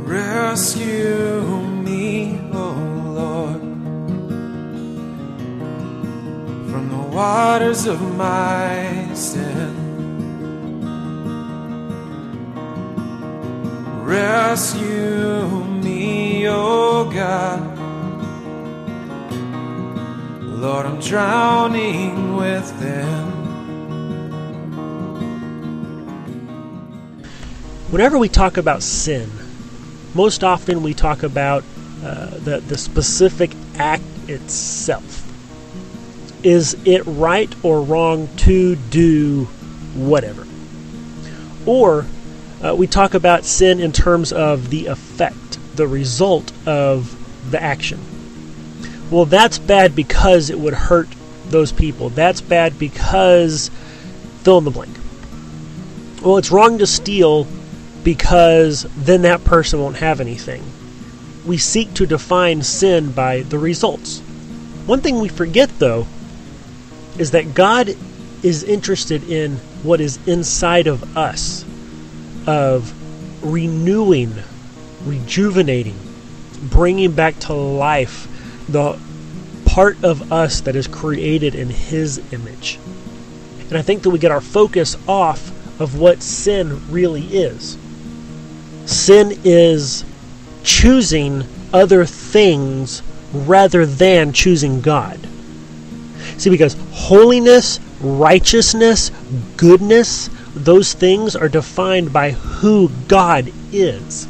Rescue me, oh Lord, from the waters of my sin. Rescue me, oh God, Lord, I'm drowning within. Whenever we talk about sin, most often we talk about the specific act itself. Is it right or wrong to do whatever? Or we talk about sin in terms of the effect, the result of the action. Well, that's bad because it would hurt those people. That's bad because fill in the blank. Well, it's wrong to steal because then that person won't have anything. We seek to define sin by the results. One thing we forget, though, is that God is interested in what is inside of us, of renewing, rejuvenating, bringing back to life the part of us that is created in His image. And I think that we get our focus off of what sin really is. Sin is choosing other things rather than choosing God. See, because holiness, righteousness, goodness, those things are defined by who God is.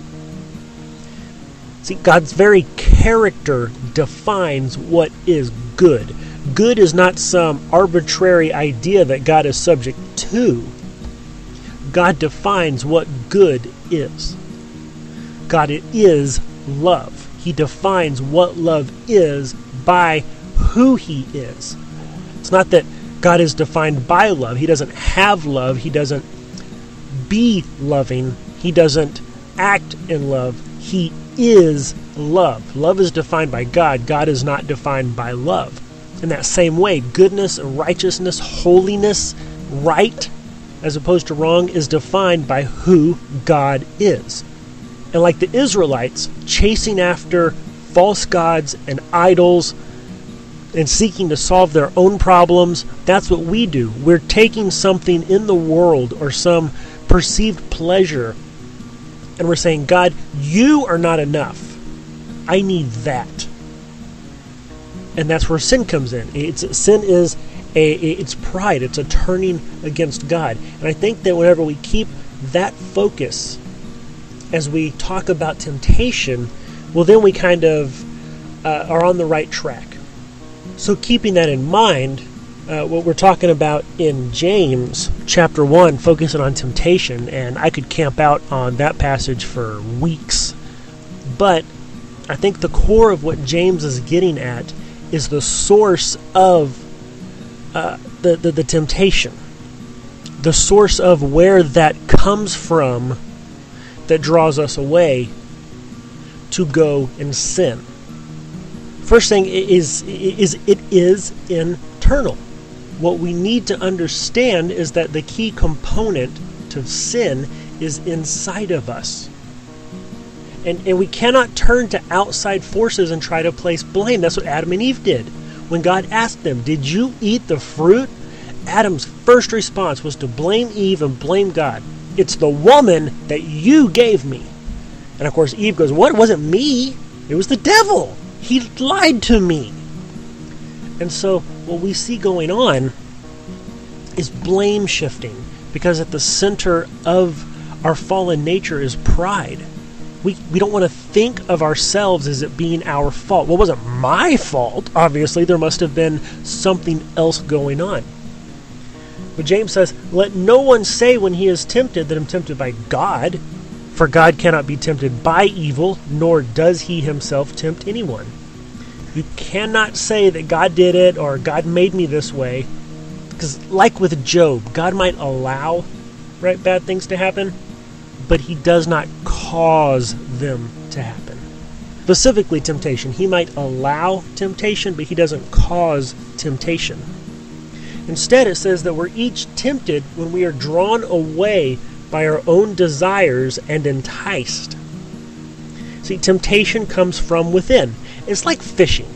See, God's very character defines what is good. Good is not some arbitrary idea that God is subject to. God defines what good is. God is love. He defines what love is by who He is. It's not that God is defined by love. He doesn't have love. He doesn't be loving. He doesn't act in love. He is love. Love is defined by God. God is not defined by love. In that same way, goodness, righteousness, holiness, right, as opposed to wrong, is defined by who God is. And like the Israelites, chasing after false gods and idols and seeking to solve their own problems, that's what we do. We're taking something in the world or some perceived pleasure, and we're saying, God, you are not enough. I need that. And that's where sin comes in. Sin is it's pride. It's a turning against God. And I think that whenever we keep that focus as we talk about temptation, well, then we kind of are on the right track. So keeping that in mind, what we're talking about in James chapter 1, focusing on temptation, and I could camp out on that passage for weeks. But I think the core of what James is getting at is the source of the temptation. The source of where that comes from that draws us away to go and sin. First thing is it is internal. What we need to understand is that the key component to sin is inside of us. And we cannot turn to outside forces and try to place blame. That's what Adam and Eve did. When God asked them, did you eat the fruit? Adam's first response was to blame Eve and blame God. It's the woman that you gave me. And of course Eve goes, what? It wasn't me. It was the devil. He lied to me. And so what we see going on is blame shifting, because at the center of our fallen nature is pride. We don't want to think of ourselves as it being our fault. Well, it wasn't my fault. Obviously, there must have been something else going on. But James says, let no one say when he is tempted that I'm tempted by God, for God cannot be tempted by evil, nor does He Himself tempt anyone. You cannot say that God did it or God made me this way, because like with Job, God might allow bad things to happen, but He does not cause cause them to happen. Specifically temptation. He might allow temptation, but he doesn't cause temptation. Instead, it says that we're each tempted when we are drawn away by our own desires and enticed. See, temptation comes from within. It's like fishing.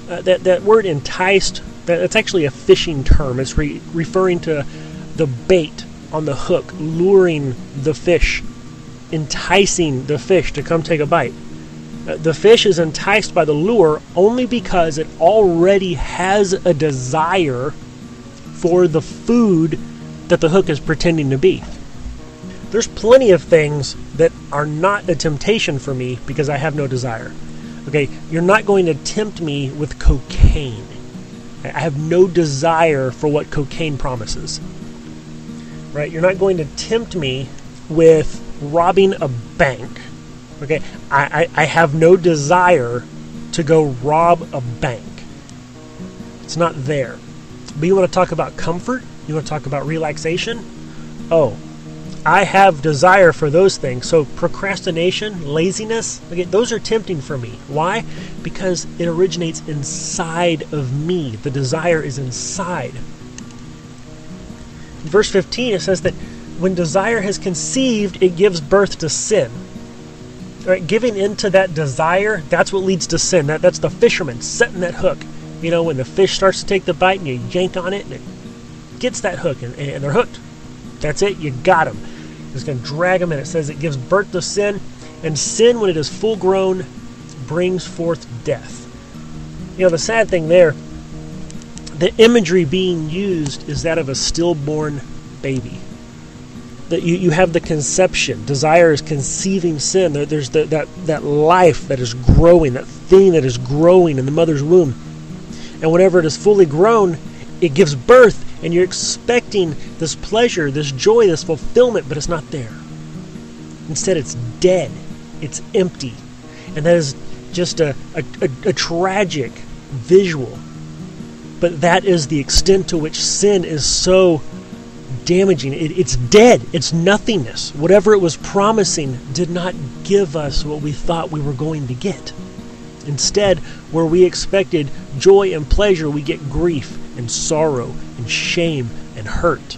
That word enticed, that's actually a fishing term. It's referring to the bait on the hook, luring the fish, enticing the fish to come take a bite. The fish is enticed by the lure only because it already has a desire for the food that the hook is pretending to be. There's plenty of things that are not a temptation for me because I have no desire. Okay, you're not going to tempt me with cocaine. I have no desire for what cocaine promises. Right? You're not going to tempt me with robbing a bank. Okay, I have no desire to go rob a bank. It's not there. But you want to talk about comfort? You want to talk about relaxation? Oh, I have desire for those things. So procrastination, laziness, okay, those are tempting for me. Why? Because it originates inside of me. The desire is inside. In verse 15, it says that when desire has conceived, it gives birth to sin. Right, giving into that desire, that's what leads to sin. That's the fisherman setting that hook. You know, when the fish starts to take the bite and you yank on it and it gets that hook and they're hooked. That's it, you got them. It's going to drag them in. It says it gives birth to sin, and sin, when it is full grown, brings forth death. You know, the sad thing there, the imagery being used is that of a stillborn baby. That you have the conception. Desire is conceiving sin. There's that life that is growing, that thing that is growing in the mother's womb. And whenever it is fully grown, it gives birth, and you're expecting this pleasure, this joy, this fulfillment, but it's not there. Instead, it's dead. It's empty. And that is just a tragic visual. But that is the extent to which sin is so damaging. It's dead. It's nothingness. Whatever it was promising did not give us what we thought we were going to get. Instead, where we expected joy and pleasure, we get grief and sorrow and shame and hurt.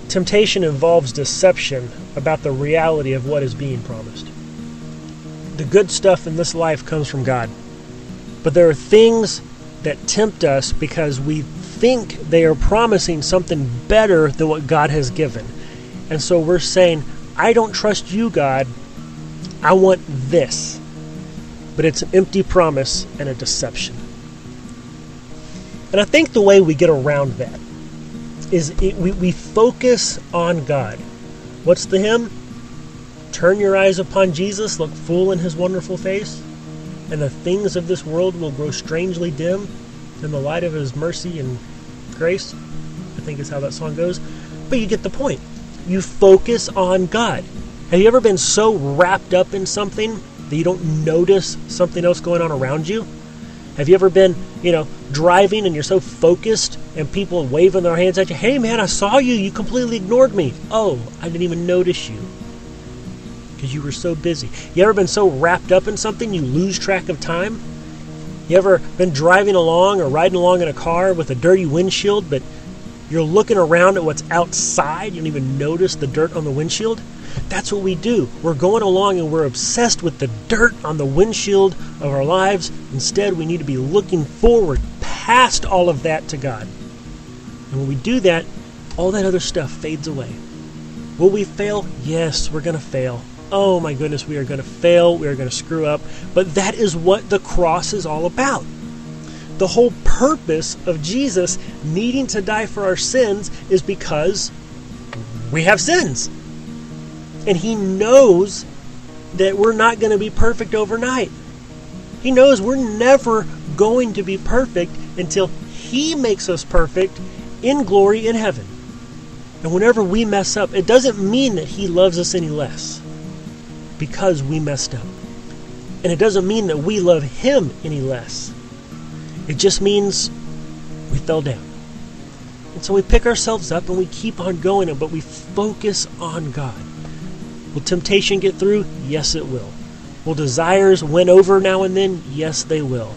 Temptation involves deception about the reality of what is being promised. The good stuff in this life comes from God. But there are things that tempt us because we think they are promising something better than what God has given. And so we're saying, I don't trust you, God. I want this. But it's an empty promise and a deception. And I think the way we get around that is we focus on God. What's the hymn? Turn your eyes upon Jesus, look full in his wonderful face, and the things of this world will grow strangely dim in the light of his mercy and grace. I think is how that song goes. But you get the point. You focus on God. Have you ever been so wrapped up in something that you don't notice something else going on around you? Have you ever been, driving and you're so focused and people waving their hands at you? Hey man, I saw you. You completely ignored me. Oh, I didn't even notice you because you were so busy. You ever been so wrapped up in something you lose track of time? You ever been driving along or riding along in a car with a dirty windshield, but you're looking around at what's outside? You don't even notice the dirt on the windshield? That's what we do. We're going along and we're obsessed with the dirt on the windshield of our lives. Instead, we need to be looking forward past all of that to God. And when we do that, all that other stuff fades away. Will we fail? Yes, we're going to fail. Oh my goodness, we are going to fail. We are going to screw up. But that is what the cross is all about. The whole purpose of Jesus needing to die for our sins is because we have sins. And he knows that we're not going to be perfect overnight. He knows we're never going to be perfect until he makes us perfect in glory in heaven. And whenever we mess up, it doesn't mean that he loves us any less because we messed up. And it doesn't mean that we love him any less. It just means we fell down. And so we pick ourselves up and we keep on going, but we focus on God. Will temptation get through? Yes, it will. Will desires win over now and then? Yes, they will.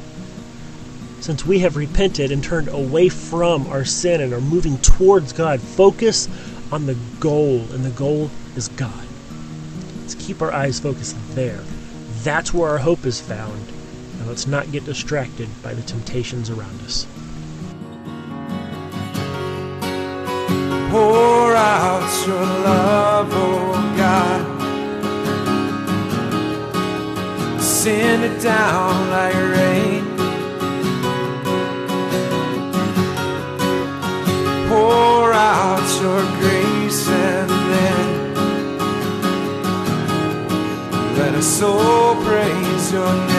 Since we have repented and turned away from our sin and are moving towards God, focus on the goal, and the goal is God. Let's keep our eyes focused there. That's where our hope is found. And let's not get distracted by the temptations around us. Pour out your love, oh God. Send it down like rain. Pour out your grace and then let us all praise your name.